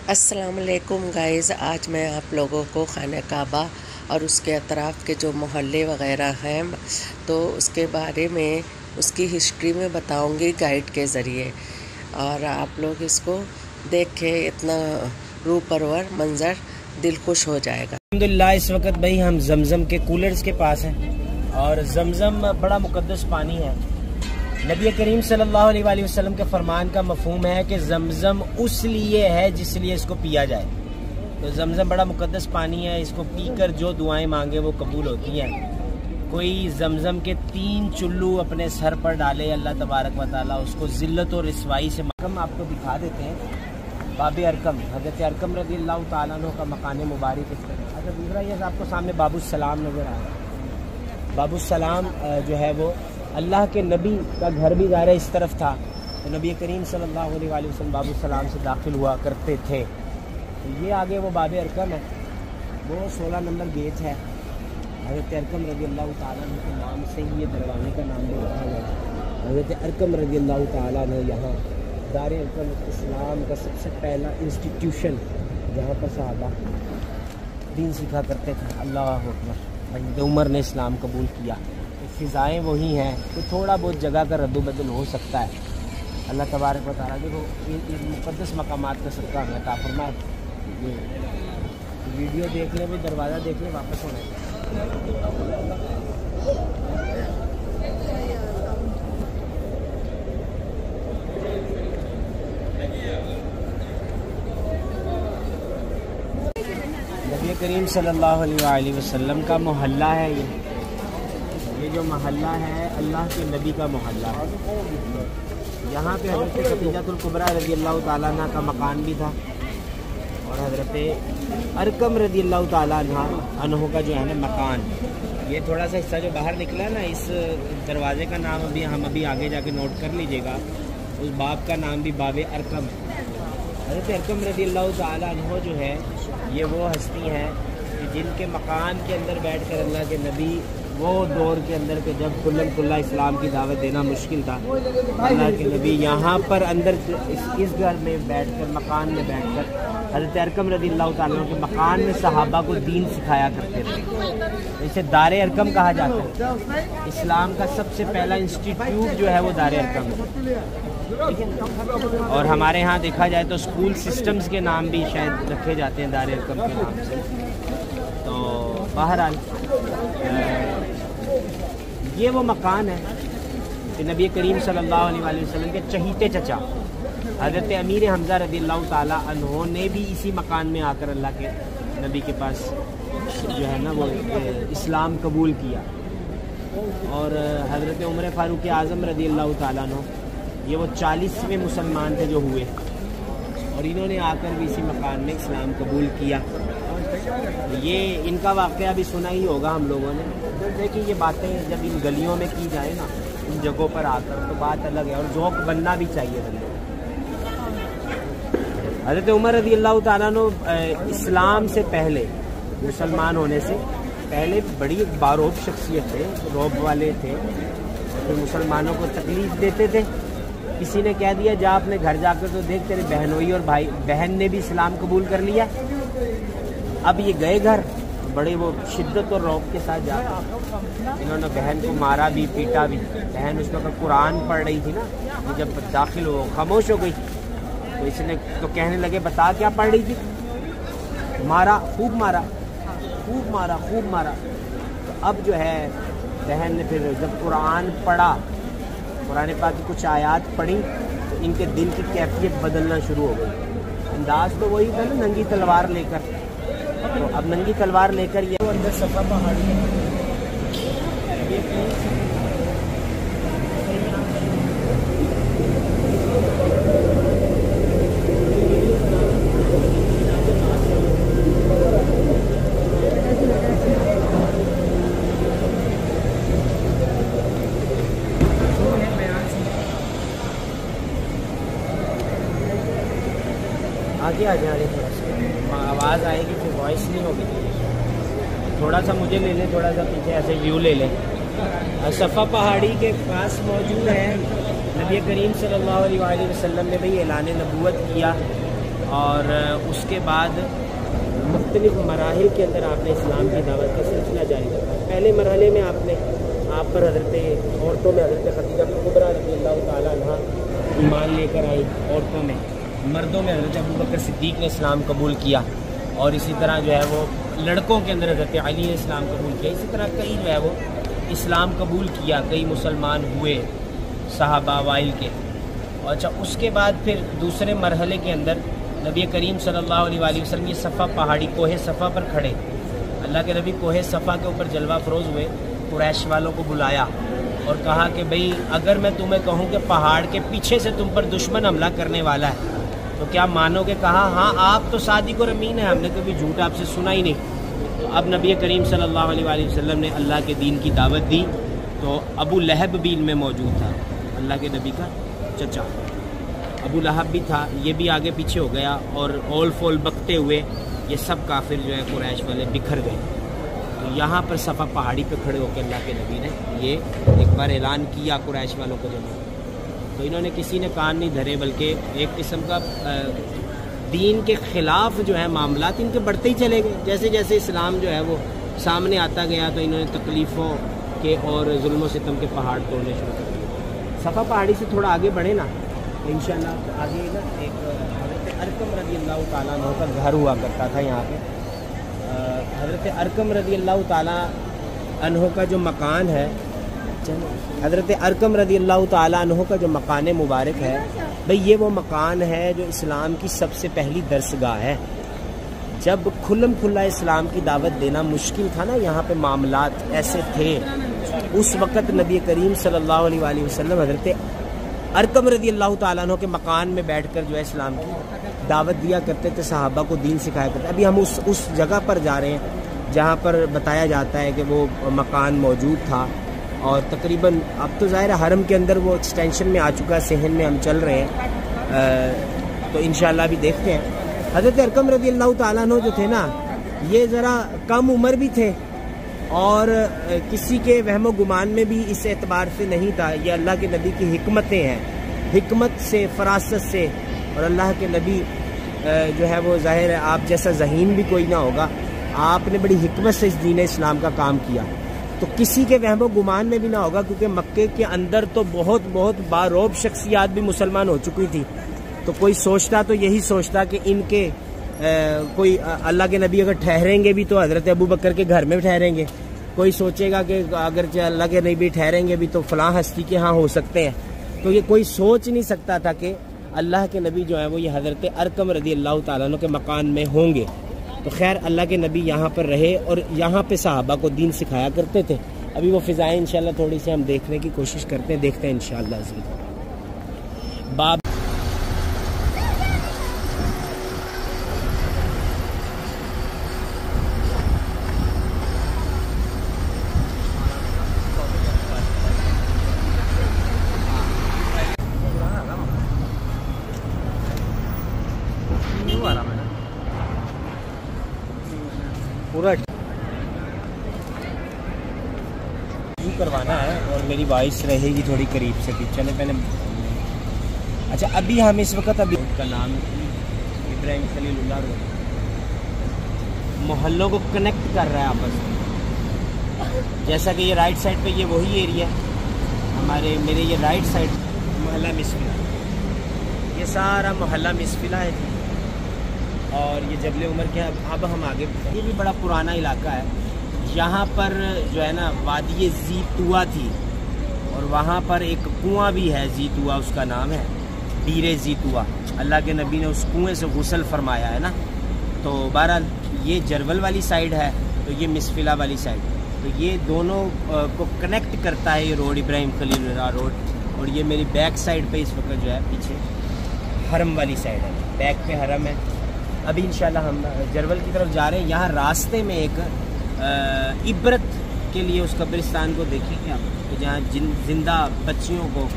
السلام علیکم گائز، آج میں آپ لوگوں کو خانہ کعبہ اور اس کے اطراف کے جو محلے وغیرہ ہیں تو اس کے بارے میں اس کی ہسٹری میں بتاؤں گی گائیڈ کے ذریعے، اور آپ لوگ اس کو دیکھ کے اتنا روح پرور منظر دل خوش ہو جائے گا۔ الحمدللہ اس وقت بھائی ہم زمزم کے کولرز کے پاس ہیں، اور زمزم بڑا مقدس پانی ہے۔ نبی کریم صلی اللہ علیہ وآلہ وسلم کے فرمان کا مفہوم ہے کہ زمزم اس لیے ہے جس لیے اس کو پیا جائے۔ تو زمزم بڑا مقدس پانی ہے، اس کو پی کر جو دعائیں مانگے وہ قبول ہوتی ہیں۔ کوئی زمزم کے 3 چلو اپنے سر پر ڈالے، اللہ تبارک و تعالیٰ اس کو ذلت اور رسوائی سے ہم آپ کو دکھا دیتے ہیں۔ باب ارقم، حضرت ارقم رضی اللہ تعالیٰ عنہ کا مکان مبارک اس طرح۔ اچھا دوسرا یہ آپ کو سامنے باب السلام نظر آ رہا ہے۔ باب السلام جو ہے وہ اللہ کے نبی کا گھر بھی ظاہر اس طرف تھا، تو نبی کریم صلی اللہ علیہ وآلہ وسلم باب السلام سے داخل ہوا کرتے تھے۔ یہ آگے وہ باب ارقم ہے، وہ 16 نمبر گیٹ ہے۔ حضرت ارقم رضی اللہ تعالیٰ عنہ کے نام سے ہی یہ دروازے کا نام بھی رکھا گیا ہے۔ حضرت ارقم رضی اللہ تعالیٰ عنہ یہاں دار ارقم اسلام کا سب سے پہلا انسٹیٹیوشن جہاں پر صحابہ دین سیکھا کرتے تھے۔ اللہ اکبر، حضرت عمر نے اسلام قبول کیا۔ فضائیں وہی ہیں، تو تھوڑا بہت جگہ کا رد و بدل ہو سکتا ہے۔ اللہ تبارک و تعالیٰ دیکھو ان مقدس مقامات کا صدقہ ہمیں عطا فرمائے۔ ویڈیو دیکھ لیں بھی، دروازہ دیکھ لیں، واپس ہونا ہے۔ نبی کریم صلی اللہ علیہ وآلہ وسلم کا محلہ ہے یہ جو محلہ ہے اللہ کے نبی کا محلہ ہے۔ یہاں پہ حضرت خدیجہ الکبریٰ رضی اللہ تعالیٰ عنہ کا مکان بھی تھا، اور حضرت ارقم رضی اللہ تعالیٰ عنہ کا جو ہے نا مکان، یہ تھوڑا سا حصہ جو باہر نکلا ہے نا، اس دروازے کا نام ہم ابھی آگے جا کے نوٹ کر لیجئے گا۔ اس باب کا نام بھی باب ارقم ہے۔ حضرت ارقم رضی اللہ تعالیٰ عنہ جو ہے یہ وہ ہستی ہیں کہ جن کے مکان کے اندر بیٹھ کر اللہ کے نبی وہ دور کے اندر کہ جب کلم کلہ اسلام کی دعوت دینا مشکل تھا، اللہ کے نبی یہاں پر اندر اس گھر میں بیٹھ کر، مکان میں بیٹھ کر حضرت ارقم رضی اللہ تعالیٰ کے مکان میں صحابہ کو دین سکھایا کرتے تھے۔ اسے دار ارقم کہا جاتا ہے۔ اسلام کا سب سے پہلا انسٹیٹیوٹ جو ہے وہ دار ارقم ہے، اور ہمارے ہاں دیکھا جائے تو اسکول سسٹمز کے نام بھی شاید رکھے جاتے ہیں دار ارقم کے نام سے۔ تو بہرحال یہ وہ مکان ہے کہ نبی کریم صلی اللہ علیہ وآلہ وسلم کے چہیتے چچا حضرت امیر حمزہ رضی اللہ تعالیٰ عنہ نے بھی اسی مکان میں آ کر اللہ کے نبی کے پاس جو ہے نا وہ اسلام قبول کیا۔ اور حضرت عمر فاروق اعظم رضی اللہ تعالیٰ عنہ یہ وہ 40ویں مسلمان تھے جو ہوئے، اور انہوں نے آ کر بھی اسی مکان میں اسلام قبول کیا۔ یہ ان کا واقعہ بھی سنا ہی ہوگا ہم لوگوں نے۔ دیکھیں یہ باتیں جب ان گلیوں میں کی جائے نا، ان جگہوں پر آ کر، تو بات الگ ہے، اور ذوق بننا بھی چاہیے بندے۔ حضرت عمر رضی اللہ تعالیٰ عنہ اسلام سے پہلے، مسلمان ہونے سے پہلے بڑی باروب شخصیت تھے، روب والے تھے، مسلمانوں کو تکلیف دیتے تھے۔ کسی نے کہہ دیا جا اپنے گھر جا کر تو دیکھ تیرے بہنوئی اور بھائی بہن نے بھی اسلام قبول کر لیا۔ اب یہ گئے گھر، بڑے وہ شدت اور رعب کے ساتھ جا کر انہوں نے بہن کو مارا بھی، پیٹا بھی۔ بہن اس وقت قرآن پڑھ رہی تھی نا، جب داخل ہو خاموش ہو گئی، تو اس نے تو کہنے لگے بتا کیا پڑھ رہی تھی؟ مارا، خوب مارا، خوب مارا، خوب مارا۔ تو اب جو ہے بہن نے پھر جب قرآن پڑھا، قرآن پاک کی کچھ آیات پڑھی، تو ان کے دل کی کیفیت بدلنا شروع ہو گئی۔ انداز تو وہی تھا نا، ننگی تلوار لے کر۔ تو اب ننگی تلوار لے کر یہ اندر صفا پہاڑی ہے، آگے آ جائیں، تھوڑا سا آواز آئے گی پھر وائس نہیں ہوگی۔ تھوڑا سا مجھے لے لیں، تھوڑا سا پیچھے ایسے ویو لے لیں۔ صفا پہاڑی کے پاس موجود ہے نبی کریم صلی اللہ علیہ وآلہ وسلم نے بھئی اعلان نبوت کیا اور اس کے بعد مختلف مراحل کے اندر آپ نے اسلام کی دعوت کا سلسلہ جاری رکھا. پہلے مرحلے میں آپ پر حضرت عورتوں میں حضرت خدیجہ کبریٰ رضی اللہ تعالیٰ عنہ ایمان لے کر آئی عورتوں میں. مردوں میں حضرت ابوبکر صدیق نے اسلام قبول کیا, اور اسی طرح جو ہے وہ لڑکوں کے اندر حضرت علی نے اسلام قبول کیا. اسی طرح کئی جو ہے وہ اسلام قبول کیا, کئی مسلمان ہوئے صحابہ اوائل کے. اور اچھا اس کے بعد پھر دوسرے مرحلے کے اندر نبی کریم صلی اللہ علیہ وآلہ وسلم یہ صفا پہاڑی کوہ صفا پر کھڑے, اللہ کے نبی کوہ صفا کے اوپر جلوہ افروز ہوئے, قریش والوں کو بلایا اور کہا کہ بھئی اگر میں تمہیں کہوں کہ پہاڑ کے پیچھے سے تم پر دشمن حملہ کرنے والا ہے تو کیا مانو گے؟ کہا ہاں آپ تو صادق اور امین ہیں, ہم نے کبھی جھوٹ آپ سے سنا ہی نہیں. تو اب نبی کریم صلی اللہ علیہ وآلہ وسلم نے اللہ کے دین کی دعوت دی تو ابو لہب بھی ان میں موجود تھا, اللہ کے نبی کا چچا ابو لہب بھی تھا, یہ بھی آگے پیچھے ہو گیا, اور اول فول بکتے ہوئے یہ سب کافر جو ہے قریش والے بکھر گئے. تو یہاں پر صفا پہاڑی پہ کھڑے ہو کے اللہ کے نبی نے یہ ایک بار اعلان کیا قریش والوں کو, جب تو انہوں نے کسی نے کان نہیں دھرے, بلکہ ایک قسم کا دین کے خلاف جو ہے معاملات ان کے بڑھتے ہی چلے گئے. جیسے جیسے اسلام جو ہے وہ سامنے آتا گیا تو انہوں نے تکلیفوں کے اور ظلم و ستم کے پہاڑ توڑنے شروع کر دیے. صفا پہاڑی سے تھوڑا آگے بڑھے نا تو انشاءاللہ آگے نا ایک حضرت ارقم رضی اللہ تعالیٰ عنہ کا گھر ہوا کرتا تھا یہاں پہ. حضرت ارقم رضی اللہ تعالیٰ عنہ کا جو مکان ہے, حضرت ارقم رضی اللہ تعالیٰ عنہ کا جو مکان مبارک ہے بھئی, یہ وہ مکان ہے جو اسلام کی سب سے پہلی درسگاہ ہے. جب کھلم کھلا اسلام کی دعوت دینا مشکل تھا نا, یہاں پہ معاملات ایسے تھے, اس وقت نبی کریم صلی اللہ علیہ وآلہ وسلم حضرت ارقم رضی اللہ تعالیٰ عنہ کے مکان میں بیٹھ کر جو ہے اسلام کی دعوت دیا کرتے تھے, صحابہ کو دین سکھایا کرتے. ابھی ہم اس جگہ پر جا رہے ہیں جہاں پر بتایا جاتا ہے کہ وہ مکان موجود تھا, اور تقریباً اب تو ظاہر حرم کے اندر وہ ایکسٹینشن میں آ چکا ہے, صحن میں ہم چل رہے ہیں تو انشاءاللہ ابھی دیکھتے ہیں. حضرت ارقم رضی اللہ تعالیٰ عنہ جو تھے نا, یہ ذرا کم عمر بھی تھے اور کسی کے وہم و گمان میں بھی اس اعتبار سے نہیں تھا. یہ اللہ کے نبی کی حکمتیں ہیں, حکمت سے, فراست سے, اور اللہ کے نبی جو ہے وہ ظاہر ہے آپ جیسا ذہین بھی کوئی نہ ہوگا, آپ نے بڑی حکمت سے اس دین اسلام کا کام کیا, تو کسی کے وہم و گمان میں بھی نہ ہوگا, کیونکہ مکے کے اندر تو بہت باروب شخصیات بھی مسلمان ہو چکی تھی. تو کوئی سوچتا تو یہی سوچتا کہ ان کے کوئی اللہ کے نبی اگر ٹھہریں گے بھی تو حضرت ابوبکر کے گھر میں ٹھہریں گے, کوئی سوچے گا کہ اگر اللہ کے نبی ٹھہریں گے بھی تو فلاں ہستی کے ہاں ہو سکتے ہیں. تو یہ کوئی سوچ نہیں سکتا تھا کہ اللہ کے نبی جو ہیں وہ یہ حضرت ارقم رضی اللہ تعالیٰ عنہ کے مکان میں ہوں گے. تو خیر اللہ کے نبی یہاں پر رہے اور یہاں پہ صحابہ کو دین سکھایا کرتے تھے. ابھی وہ فضائیں انشاءاللہ تھوڑی سی ہم دیکھنے کی کوشش کرتے ہیں, دیکھتے ہیں انشاءاللہ. باب پورا کروانا ہے اور میری وائس رہے گی تھوڑی قریب سے بھی. چلے پہلے اچھا ابھی ہم اس وقت ابھی کا نام ابراہیم خلیل اللہ روڈ محلوں کو کنیکٹ کر رہا ہے آپس میں. جیسا کہ یہ رائٹ سائڈ پہ یہ وہی ایریا ہے میرے یہ رائٹ سائڈ محلہ مسفلا, یہ سارا محلہ مسفلا ہے اور یہ جبل عمر کے. اب ہم آگے, یہ بھی بڑا پرانا علاقہ ہے. یہاں پر جو ہے نا وادی زیتوا تھی اور وہاں پر ایک کنواں بھی ہے زیتوا, اس کا نام ہے ڈیر زیتوا. اللہ کے نبی نے اس کنویں سے غسل فرمایا ہے نا. تو بہرحال یہ جرول والی سائڈ ہے تو یہ مسفلا والی سائڈ, تو یہ دونوں کو کنیکٹ کرتا ہے یہ روڈ, ابراہیم خلیل اللہ روڈ. اور یہ میری بیک سائڈ پہ اس وقت جو ہے پیچھے حرم والی سائڈ ہے, بیک پہ حرم ہے. ابھی انشاءاللہ ہم جرول کی طرف جا رہے ہیں. یہاں راستے میں ایک عبرت کے لیے اس قبرستان کو دیکھیں گے آپ, جہاں زندہ بچیوں کو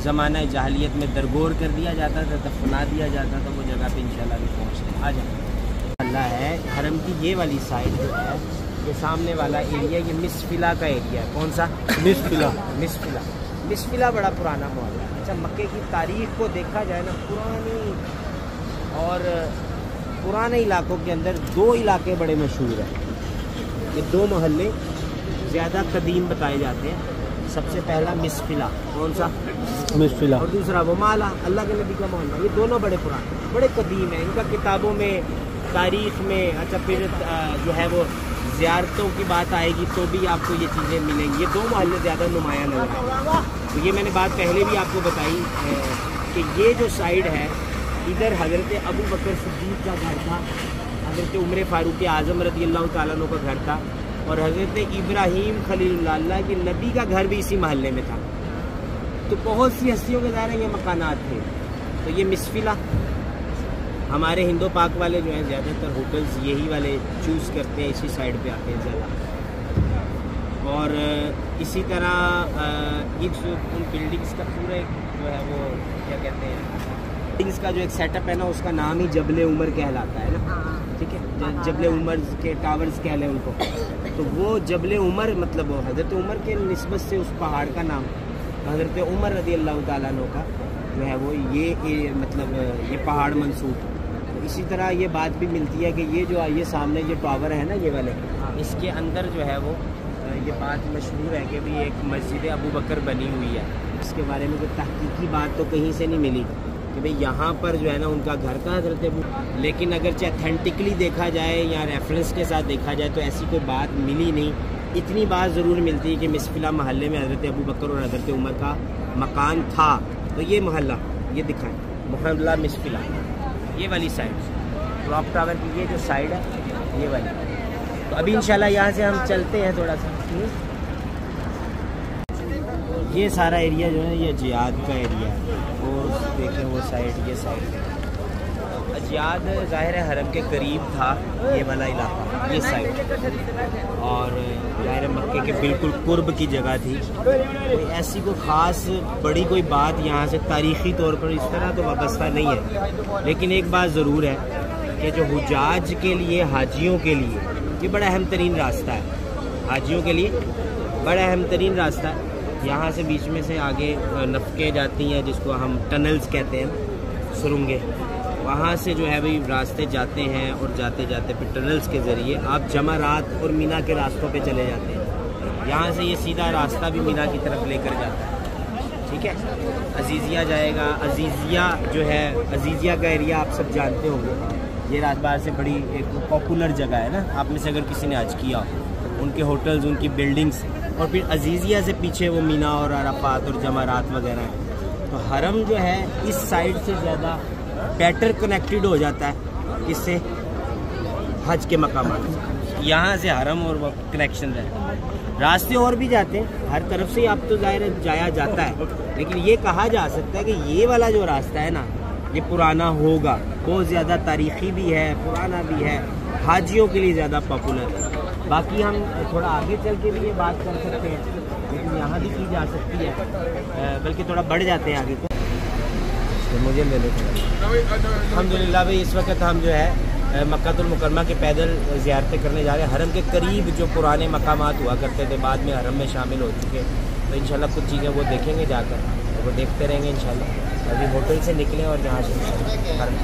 زمانہ جاہلیت میں درگور کر دیا جاتا تھا, دفنا دیا جاتا تھا. وہ جگہ پہ انشاءاللہ بھی پہنچتے ہیں. آ جائیں. اللہ ہے حرم کی یہ والی سائڈ جو ہے, یہ سامنے والا ایریا, یہ مسفلا کا ایریا ہے. کون سا؟ مسفلا بڑا پرانا محلہ ہے. اچھا مکے کی تاریخ کو دیکھا جائے نا, اور پرانے علاقوں کے اندر 2 علاقے بڑے مشہور ہیں. یہ 2 محلے زیادہ قدیم بتائے جاتے ہیں. سب سے پہلا مسفلا. کون سا؟ مسفلا. اور دوسرا وہ مالا، اللہ کے نبی کا محلہ. یہ دونوں بڑے پرانے بڑے قدیم ہیں. ان کا کتابوں میں، تاریخ میں، اچھا پھر جو ہے وہ زیارتوں کی بات آئے گی تو بھی آپ کو یہ چیزیں ملیں گی. یہ 2 محلے زیادہ نمایاں نظر آئے. تو یہ میں نے بات پہلے بھی آپ کو بتائی کہ یہ جو سائڈ ہے ادھر حضرت ابو بکر صدیق کا گھر تھا، حضرت عمر فاروق اعظم رضی اللہ تعالیٰ عنہ کا گھر تھا، اور حضرت ابراہیم خلیل اللہ کے نبی کا گھر بھی اسی محلے میں تھا. تو بہت سی ہستیوں کے ظاہر یہ مکانات تھے. تو یہ مسفلا ہمارے ہندو پاک والے جو ہیں زیادہ تر ہوٹلز یہی والے چوز کرتے ہیں، اسی سائڈ پہ آتے ہیں زیادہ. اور اسی طرح ان بلڈنگز کا پورا جو ہے وہ کیا کہتے ہیں، بلڈنگز کا جو ایک سیٹ اپ ہے نا، اس کا نام ہی جبل عمر کہلاتا ہے نا. ٹھیک ہے، جبل عمر کے ٹاورز کہہ لیں ان کو. تو وہ جبل عمر مطلب وہ حضرت عمر کے نسبت سے اس پہاڑ کا نام حضرت عمر رضی اللہ تعالیٰ عنہ کا جو ہے وہ یہ مطلب یہ پہاڑ منسوب. اسی طرح یہ بات بھی ملتی ہے کہ یہ جو یہ سامنے جو ٹاور ہے نا یہ والے، اس کے اندر جو ہے وہ یہ بات مشہور ہے کہ بھی ایک مسجد ابو بکر بنی ہوئی ہے. اس کے بارے میں کوئی تحقیقی بات تو کہیں سے نہیں ملی کہ بھئی یہاں پر جو ہے نا ان کا گھر کا حضرت ابو. لیکن اگرچہ اتھینٹکلی دیکھا جائے یا ریفرنس کے ساتھ دیکھا جائے تو ایسی کوئی بات ملی نہیں. اتنی بات ضرور ملتی ہے کہ مسفلا محلے میں حضرت ابو بکر اور حضرت عمر کا مکان تھا. تو یہ محلہ یہ دکھائیں، محلہ مسفلا، یہ والی سائڈ کلاک ٹاور کی یہ جو سائڈ ہے یہ والی. تو ابھی انشاءاللہ یہاں سے ہم چلتے ہیں تھوڑا سا. یہ سارا ایریا جو ہے یہ جیاد کا ایریا ہے. اور دیکھیں وہ سائڈ، یہ سائڈ جیاد ظاہر حرم کے قریب تھا یہ والا علاقہ، یہ سائڈ. اور ظاہر مکے کے بالکل قرب کی جگہ تھی. ایسی کوئی خاص بڑی کوئی بات یہاں سے تاریخی طور پر اس طرح تو وابستہ نہیں ہے. لیکن ایک بات ضرور ہے کہ جو حجاج کے لیے، حاجیوں کے لیے یہ بڑا اہم ترین راستہ ہے. حاجیوں کے لیے بڑا اہم ترین راستہ ہے. یہاں سے بیچ میں سے آگے نفقیں جاتی ہیں جس کو ہم ٹنلز کہتے ہیں، سرنگیں. وہاں سے جو ہے بھائی راستے جاتے ہیں اور جاتے جاتے پھر ٹنلز کے ذریعے آپ جمرات اور مینا کے راستوں پہ چلے جاتے ہیں. یہاں سے یہ سیدھا راستہ بھی مینا کی طرف لے کر جاتا ہے. ٹھیک ہے، عزیزیہ جائے گا. عزیزیہ جو ہے، عزیزیہ کا ایریا آپ سب جانتے ہوں گے. یہ راج باہر سے بڑی ایک پاپولر جگہ ہے نا. آپ میں سے اگر کسی نے حج کیا ہو، ان کے ہوٹلز، ان کی بلڈنگز، اور پھر عزیزیہ سے پیچھے وہ مینا اور عرفات اور جمرات وغیرہ ہیں. تو حرم جو ہے اس سائڈ سے زیادہ بیٹر کنیکٹڈ ہو جاتا ہے اس سے حج کے مقامات. یہاں سے حرم اور وہ کنیکشن ہے. راستے اور بھی جاتے ہیں ہر طرف سے، اب تو ظاہر جایا جاتا ہے. لیکن یہ کہا جا سکتا ہے کہ یہ والا جو راستہ ہے نا یہ پرانا ہوگا، بہت زیادہ تاریخی بھی ہے، پرانا بھی ہے، حاجیوں کے لیے زیادہ پاپولر ہے. باقی ہم تھوڑا آگے چل کے بھی یہ بات کر سکتے ہیں، لیکن یہاں بھی کی جا سکتی ہے، بلکہ تھوڑا بڑھ جاتے ہیں آگے کو. مجھے لے لیتے ہیں. الحمدللہ بھائی اس وقت ہم جو ہے مکہ المکرمہ کے پیدل زیارتیں کرنے جا رہے ہیں. حرم کے قریب جو پرانے مقامات ہوا کرتے تھے بعد میں حرم میں شامل ہو چکے، تو انشاءاللہ کچھ چیزیں وہ دیکھیں گے جا کر، وہ دیکھتے رہیں گے انشاءاللہ. ابھی ہوٹل سے نکلیں اور یہاں سے حرم